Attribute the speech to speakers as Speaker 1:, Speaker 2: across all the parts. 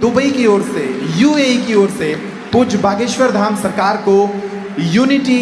Speaker 1: Dubai की ओर से, UAE की ओर से पूज्य बागेश्वर धाम सरकार को unity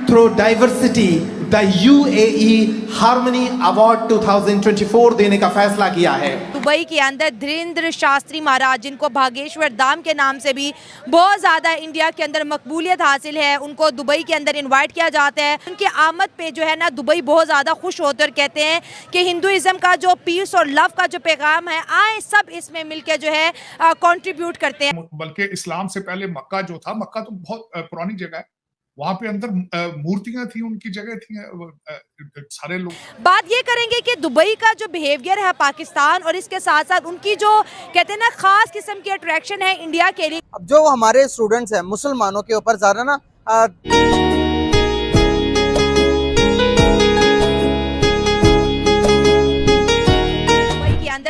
Speaker 1: through diversity the UAE harmony award 2024 देने का फैसला किया है।
Speaker 2: दुबई के अंदर धीरेन्द्र शास्त्री महाराज, जिनको बागेश्वर धाम के नाम से भी बहुत ज़्यादा इंडिया के अंदर मकबूलियत हासिल है, उनको दुबई के अंदर इनवाइट किया जाता है। उनकी आमद पे जो है ना दुबई बहुत ज़्यादा खुश होते और कहते हैं कि हिंदुइज्म का जो पीस और लव का जो पैगाम है, आए सब इसमें मिलकर जो है कंट्रीब्यूट करते हैं।
Speaker 3: बल्कि इस्लाम से पहले मक्का जो था, मक्का तो बहुत पुरानी जगह है, वहां पे अंदर मूर्तियां थी, उनकी जगह थी, सारे लोग।
Speaker 2: बात ये करेंगे कि दुबई का जो बिहेवियर है पाकिस्तान और इसके साथ साथ उनकी जो कहते हैं ना खास किस्म की अट्रैक्शन है इंडिया के लिए।
Speaker 4: अब जो हमारे स्टूडेंट्स हैं मुसलमानों के ऊपर ज़्यादा ना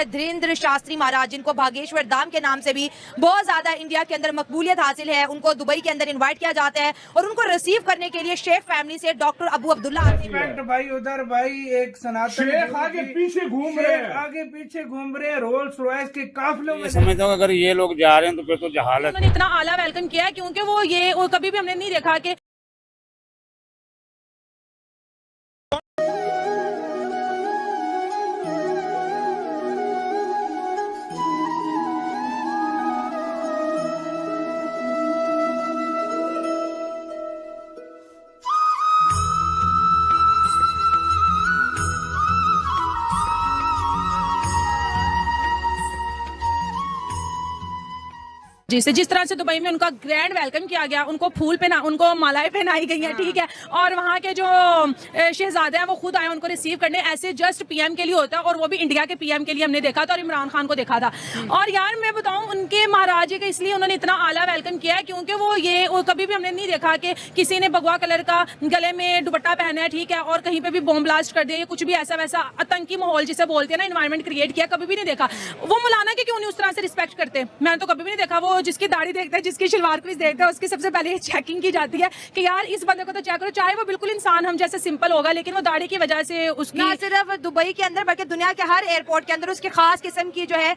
Speaker 2: धीरेन्द्र शास्त्री महाराज, जिनको बागेश्वर धाम के नाम से भी बहुत ज्यादा इंडिया के अंदर मकबूलियत हासिल है, उनको दुबई के अंदर इनवाइट किया जाता है और उनको रिसीव करने के लिए शेख फैमिली से डॉक्टर अबू अब्दुल्ला
Speaker 5: भाई उधर भाई एक सनातन शेख आगे पीछे घूम रहे हैं रोल्स रॉयस के काफिलों में।
Speaker 6: समझता हूँ अगर ये लोग जा रहे हैं तो फिर तो जहालत।
Speaker 2: उन्होंने इतना आला वेलकम किया क्योंकि वो ये कभी भी हमने नहीं देखा कि जिस तरह से दुबई में उनका ग्रैंड वेलकम किया गया, उनको उनको मालाएं पहनाई गई हैं, ठीक है, और वहाँ के जो शहजादे हैं वो खुद आए उनको रिसीव करने। ऐसे जस्ट पीएम के लिए होता है और वो भी इंडिया के पीएम के लिए हमने देखा था और इमरान खान को देखा था। और यार मैं बताऊं उनके महाराज जी का इसलिए उन्होंने इतना आला वेलकम किया है क्योंकि वो कभी भी हमने नहीं देखा कि किसी ने भगवा कलर का गले में दुपट्टा पहना है, ठीक है, और कहीं पे भी बॉम्ब ब्लास्ट कर दिया, कुछ भी ऐसा वैसा आतंकी माहौल जिसे बोलते हैं ना, एनवायरमेंट क्रिएट किया, कभी भी नहीं देखा। वो मौलाना के क्यों नहीं उस तरह से रिस्पेक्ट करते, मैंने तो कभी भी नहीं देखा। वो जिसकी दाढ़ी देखता है, जिसकी शलवार कमीज देखता है, उसकी सबसे पहले चेकिंग की जाती है कि यार इस बंदे को तो चेक करो, चाहे वो बिल्कुल इंसान हम जैसे सिंपल होगा लेकिन वो दाढ़ी की वजह से उसकी ना सिर्फ दुबई के अंदर बल्कि दुनिया के हर एयरपोर्ट के अंदर उसकी खास किस्म की जो है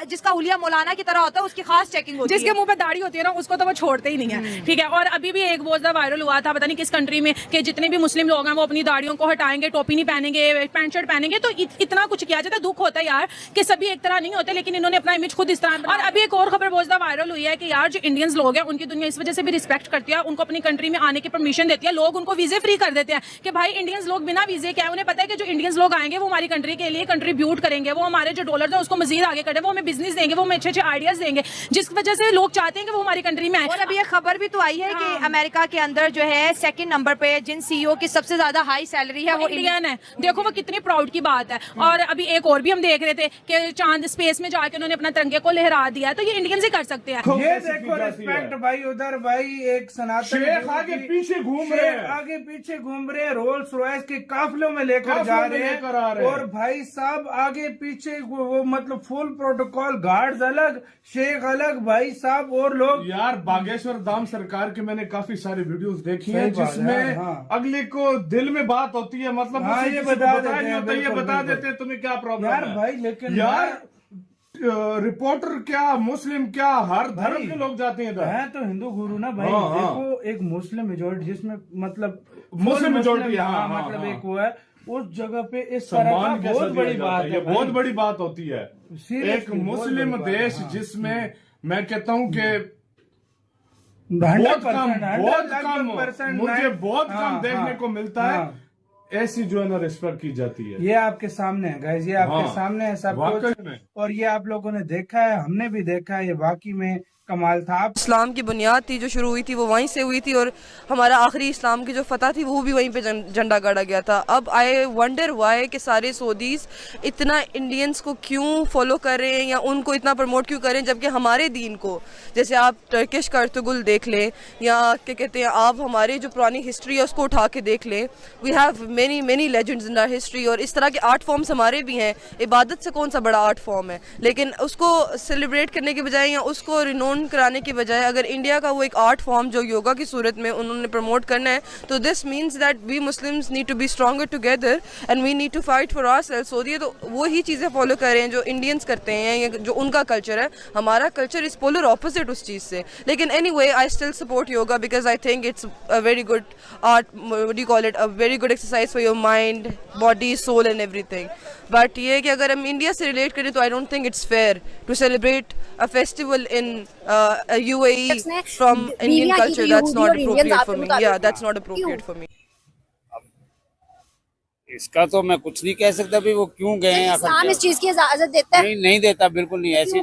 Speaker 2: जिसका हुलिया मौलाना की तरह होता है उसकी खास चेकिंग होती है। जिसके मुंह पे दाढ़ी होती है ना उसको तो वो छोड़ते ही नहीं है, ठीक है। और अभी भी एक बहुत ज्यादा वायरल हुआ था, पता नहीं किस कंट्री में, कि जितने भी मुस्लिम लोग हैं वो अपनी दाढ़ियों को हटाएंगे, टोपी नहीं पहनेंगे, पैंट शर्ट पहनेंगे। तो इतना कुछ किया जाता है। दुख होता है यार कि सभी एक तरह नहीं होते, लेकिन इन्होंने अपना इमेज खुद इस तरह। और अभी एक और खबर बहुत ज्यादा वायरल हुई है कि यार जो इंडियंस लोग हैं उनकी दुनिया इस वजह से भी रिस्पेक्ट करती है, उनको अपनी कंट्री में आने की परमिशन देती है, लोग उनको वीजे फ्री कर देते हैं कि भाई इंडियंस लोग बिना वीजे के, उन्हें पता है कि जो इंडियंस लोग आएंगे वो हमारी कंट्री के लिए कंट्रीब्यूट करेंगे, वो हमारे जो डॉलर है उसको मजीद आगे करें, वो हमें बिजनेस देंगे, वो हमें अच्छे अच्छे आइडियाज देंगे, जिस वजह से लोग चाहते हैं कि वो हमारी कंट्री में आए। और अभी एक खबर भी तो आई है कि अमेरिका के अंदर जो है सेकंड नंबर पे जिन सीईओ की सबसे ज्यादा हाई सैलरी है वो इंडियन है। देखो वो कितनी प्राउड की बात है। और अभी एक और भी हम देख रहे थे कि चांद स्पेस में जाके उन्होंने अपना तिरंगे को लहरा दिया है, तो ये इंडियंस ही कर सकते हैं।
Speaker 5: ये देखो रिस्पेक्ट भाई उधर भाई एक सनातन शेख आगे पीछे घूम रहे हैं रोल्स रॉयस के काफिलों में लेकर जा रहे हैं और भाई साहब आगे पीछे वो मतलब फुल प्रोटोकॉल, गार्ड्स अलग, शेख अलग भाई साहब और लोग।
Speaker 7: यार बागेश्वर धाम सरकार के मैंने काफी सारी वीडियोस देखी हैं जिसमें अगले को दिल में बात होती है, मतलब
Speaker 5: ये बता
Speaker 7: देते हैं तुम्हें क्या प्रॉब्लम
Speaker 5: यार भाई। लेकिन
Speaker 7: यार रिपोर्टर क्या, मुस्लिम क्या, हर धर्म के लोग जाते हैं।
Speaker 5: है तो हिंदू गुरु ना भाई। देखो एक मुस्लिम मेजोरिटी जिसमें मतलब
Speaker 7: मुस्लिम मेजोरिटी
Speaker 5: मतलब एक वो है उस जगह पे इस तरह का बहुत बड़ी बात है,
Speaker 7: बहुत बड़ी बात होती है। एक मुस्लिम देश जिसमें मैं कहता हूँ कि बहुत कम मुझे बहुत कम देखने को मिलता है ऐसी जो है ना रिस्पेक्ट की जाती है।
Speaker 5: ये आपके सामने है गाइस, ये आपके सामने है सब कुछ, और ये आप लोगों ने देखा है, हमने भी देखा है, ये वाकई में कमाल था।
Speaker 8: इस्लाम की बुनियाद थी जो शुरू हुई थी वो वहीं से हुई थी और हमारा आखिरी इस्लाम की जो फतह थी वो भी वहीं पे झंडा गाड़ा गया था। अब आई वंडर वाई कि सारे सऊदीज इतना इंडियंस को क्यों फॉलो कर रहे हैं या उनको इतना प्रमोट क्यों कर रहे हैं, जबकि हमारे दीन को, जैसे आप टर्किश का अर्तुगरुल देख लें या क्या कहते हैं, आप हमारे जो पुरानी हिस्ट्री है उसको उठा के देख लें, we have many legends in our history, और इस तरह के आर्ट फॉर्म्स हमारे भी हैं। इबादत से कौन सा बड़ा आर्ट फॉर्म है, लेकिन उसको सेलिब्रेट करने के बजाय या उसको रिनोन कराने के बजाय अगर इंडिया का वो एक आर्ट फॉर्म जो योगा की सूरत में उन्होंने प्रमोट करना है, तो this means that we Muslims need to be stronger together and we need to fight for ourselves. Saudi तो वही चीज़ें फॉलो कर रहे हैं जो इंडियंस करते हैं या जो उनका कल्चर है। हमारा कल्चर इज पोलर ऑपोजिट उस चीज़ से। लेकिन anyway I still support yoga because I think it's a very good art, what do you call it, a very good exercise for your mind, body, soul and everything. But ये कि अगर हम India से relate करें तो I don't think it's fair to celebrate a festival in UAE from Indian culture. That's not appropriate for me. Yeah, that's not appropriate for me.
Speaker 6: इसका तो मैं कुछ नहीं कह सकता भी वो क्यों गए हैं।
Speaker 9: इस्लाम इस चीज की इजाजत देता है?
Speaker 6: नहीं देता, बिल्कुल नहीं। ऐसी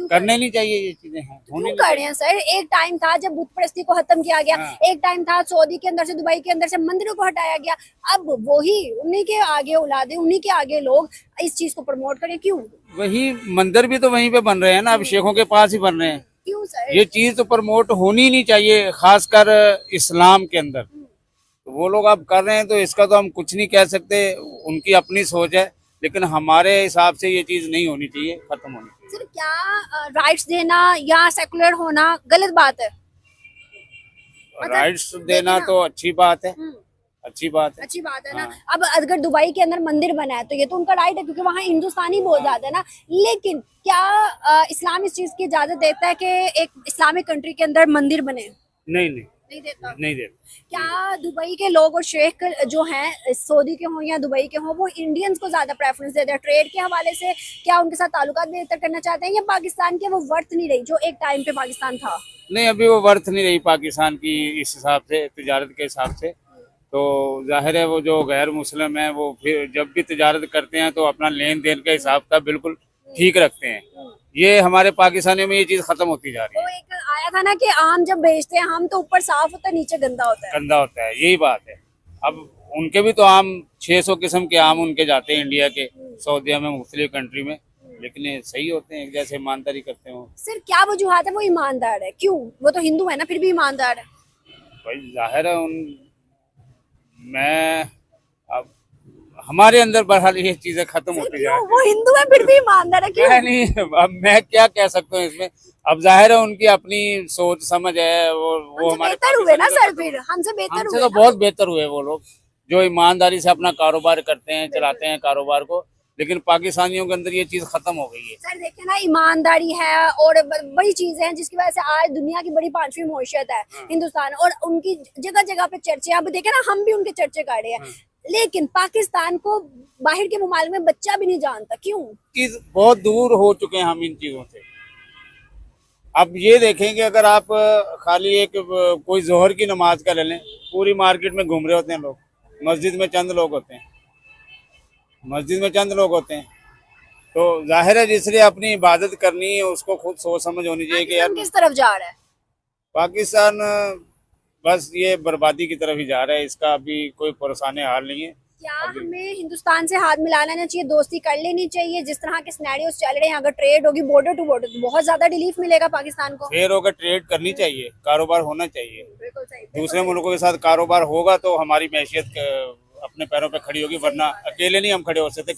Speaker 6: करने नहीं चाहिए ये चीजें,
Speaker 9: क्यों कर रहे हैं सर? एक टाइम था जब बुत परस्ती को खत्म किया गया, एक टाइम था सऊदी के अंदर से, दुबई के अंदर से मंदिरों को हटाया गया। अब वही उन्हीं के आगे औलादे, उन्हीं के आगे लोग इस चीज को प्रमोट करें, क्यों?
Speaker 6: वही मंदिर भी तो वहीं पे बन रहे हैं ना, अब शेखों के पास ही बन रहे हैं।
Speaker 9: क्यों सर?
Speaker 6: ये चीज तो प्रमोट होनी नहीं चाहिए, खासकर इस्लाम के अंदर। तो वो लोग अब कर रहे हैं तो इसका तो हम कुछ नहीं कह सकते, उनकी अपनी सोच है। लेकिन हमारे हिसाब से ये चीज नहीं होनी चाहिए, खत्म होनी चाहिए।
Speaker 9: सर क्या राइट्स देना या सेकुलर होना गलत बात है?
Speaker 6: राइट्स देना तो अच्छी बात है, अच्छी बात है,
Speaker 9: अच्छी बात है ना। अब अगर दुबई के अंदर मंदिर बना है तो ये तो उनका राइट है, क्योंकि वहाँ हिंदुस्तानी बहुत ज्यादा है ना। लेकिन क्या इस्लाम इस चीज की इजाजत देता है कि एक इस्लामिक कंट्री के अंदर मंदिर बने?
Speaker 6: नहीं
Speaker 9: देता।
Speaker 6: नहीं देता।
Speaker 9: क्या दुबई के लोग और शेख जो हैं, सऊदी के हों या दुबई के हों, वो इंडियंस को ज्यादा प्रेफरेंस देते हैं ट्रेड के हवाले से? क्या उनके साथ ताल्लुकात बेहतर करना चाहते हैं, या पाकिस्तान के वो वर्थ नहीं रही जो एक टाइम पे पाकिस्तान था?
Speaker 6: नहीं, अभी वो वर्थ नहीं रही पाकिस्तान की इस हिसाब से, तिजारत के हिसाब से। तो जाहिर है वो जो गैर मुस्लिम है वो फिर जब भी तिजारत करते हैं तो अपना लेन देन का हिसाब का बिल्कुल ठीक रखते हैं। ये हमारे पाकिस्तानियों में ये चीज खत्म होती जा रही है।
Speaker 9: वो एक आया था ना कि आम जब बेचते हैं हम तो ऊपर साफ होता है, नीचे गंदा होता है।
Speaker 6: गंदा होता है, यही बात है। अब उनके भी तो आम 600 किस्म के आम उनके जाते हैं इंडिया के, सऊदीया में, मुख्तलिफ कंट्री में, लेकिन ये सही होते हैं, एक जैसे ईमानदारी करते हैं।
Speaker 9: सर क्या वजूहत है वो ईमानदार है? क्यों? वो तो हिंदू है ना, फिर भी ईमानदार है।
Speaker 6: भाई जाहिर है मैं अब हमारे अंदर बहरहाल ये चीजें खत्म होती जा रही हैं।
Speaker 9: वो हिंदू है फिर भी ईमानदार है, क्यों?
Speaker 6: नहीं, अब मैं क्या कह सकता हूँ इसमें। अब जाहिर है उनकी अपनी सोच समझ है, वो हमारे
Speaker 9: बेहतर हुए ना सर, फिर हमसे बेहतर
Speaker 6: हमसे
Speaker 9: हुए
Speaker 6: तो
Speaker 9: ना?
Speaker 6: बहुत बेहतर हुए वो लोग जो ईमानदारी से अपना कारोबार करते हैं, चलाते हैं कारोबार को। लेकिन पाकिस्तानियों के अंदर ये चीज खत्म हो गई है।
Speaker 9: सर देखिए ना, ईमानदारी है और बड़ी चीजें हैं जिसकी वजह से आज दुनिया की बड़ी 5वीं मईशत है हिंदुस्तान, और उनकी जगह जगह पे चर्चे। अब देखे ना, हम भी उनके चर्चे कर रहे हैं, लेकिन पाकिस्तान को बाहर के मुमालिक में बच्चा भी नहीं जानता। क्यों?
Speaker 6: चीज बहुत दूर हो चुके हैं हम इन चीजों से। अब ये देखें कि अगर आप खाली एक कोई जोहर की नमाज का ले लें, पूरी मार्केट में घूम रहे होते हैं लोग, मस्जिद में चंद लोग होते हैं, तो जाहिर है जिसने अपनी इबादत करनी है उसको खुद सोच समझ होनी चाहिए कि यार
Speaker 9: किस तरफ जा रहा है
Speaker 6: पाकिस्तान। बस ये बर्बादी की तरफ ही जा रहा है, इसका अभी कोई परेशानी हाल नहीं है।
Speaker 9: क्या हमें हिंदुस्तान से हाथ मिलाना नहीं चाहिए, दोस्ती कर लेनी चाहिए? जिस तरह के सिनेरियोस चल रहे हैं, अगर ट्रेड होगी बॉर्डर टू बॉर्डर तो बहुत ज्यादा रिलीफ मिलेगा पाकिस्तान को।
Speaker 6: फेयर होकर ट्रेड करनी चाहिए, कारोबार होना चाहिए।
Speaker 9: बिल्कुल सही।
Speaker 6: दूसरे मुल्कों के साथ कारोबार होगा तो हमारी मैशियत अपने पैरों पे खड़ी होगी, वरना अकेले नहीं हम खड़े हो सकते।